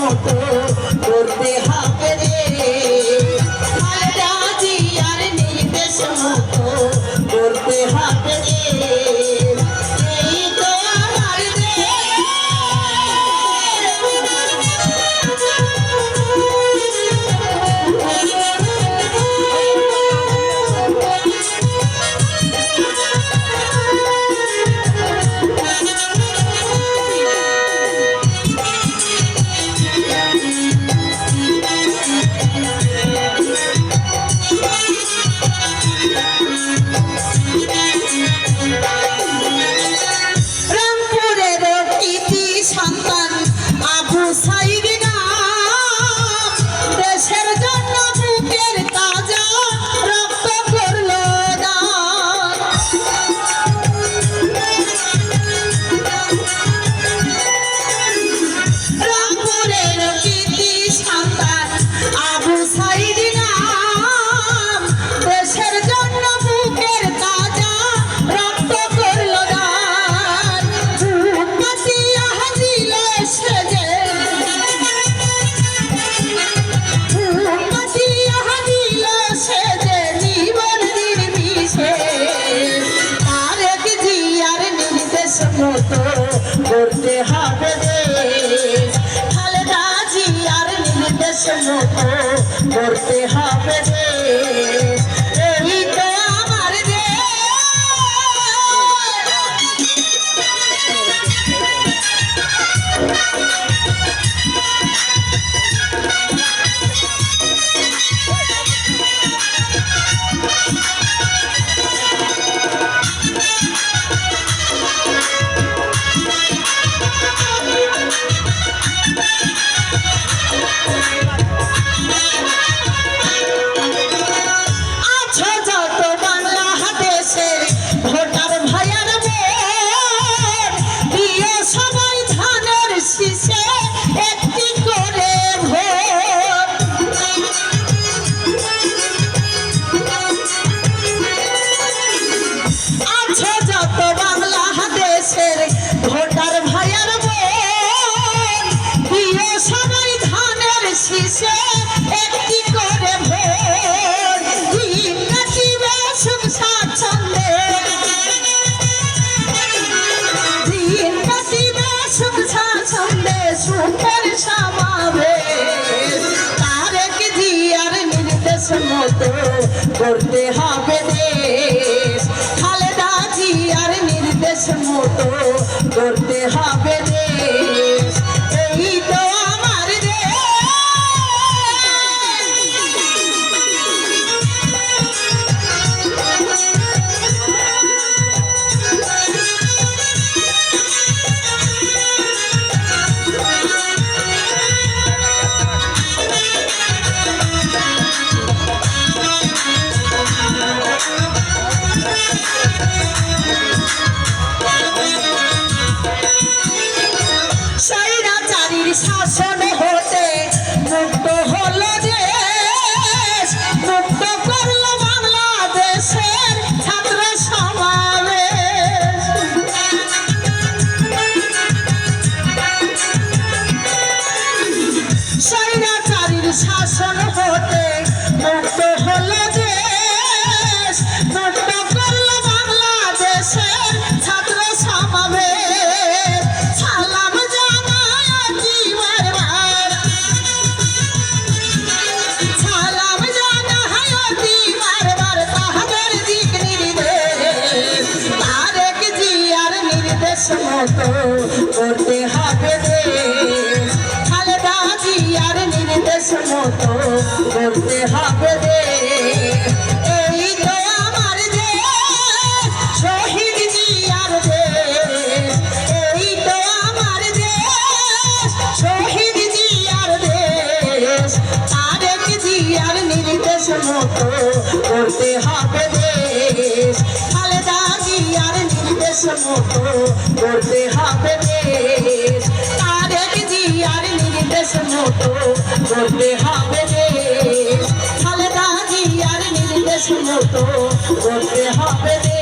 মতো করতে হবে রে খালেদা জিয়ার নির্দেশ মতো করতে হবে রে এই তো আমার সন্তান আবু সাইদ নাম দেশের জন্য বুকের তাজা রক্ত করলো দান রামপুরের কৃতি সন্তান আবু সাইদ নাম দেশের জন্য বুকের তাজা রক্ত করলো দান মতো করতে হবে রে খালেদা জিয়ার নির্দেশ মতো করতে হবে রে এই তো আমার রে ভোটার ভাইয়ার বোন দিয়ে সবাই ধানের শীষে একটি করে ভোট দিন কাটিবে সুখ স্বাচ্ছন্দ্যে দিন কাটিবে সুখ স্বাচ্ছন্দ্যে সুখের সমাবেশ তারেক জিয়ার নির্দেশ মতো করতে হবে দেশ খালেদা জিয়ার নির্দেশ মতো করতে হবে দেশ এই তো আমার দেশ শাসন হতে মুক্ত হলো দেশ মুক্ত করলো বাংলাদেশের ছাত্র সমাবেশ স্বৈরাচারীর শাসন হতে মুক্ত হলো দেশ মুক্ত করলো বাংলাদেশের ছাত্র সমাবেশ সালাম মতো করতে হবে দেশ খালেদা জিয়ার নির্দেশ মতো করতে হবে দেশ এই তো আমার দেশ শহীদ জিয়ার দেশ এই তো আমার দেশ শহীদ জিয়ার দেশ তারেক জিয়ার নির্দেশ মতো করতে হবে দেশ খালেদা জিয়ার নির্দেশ মতো করতে হবে দেশ তারেক জিয়ার নির্দেশ মতো করতে হবে দেশ খালেদা জিয়ার নির্দেশ মতো করতে হবে দেশ।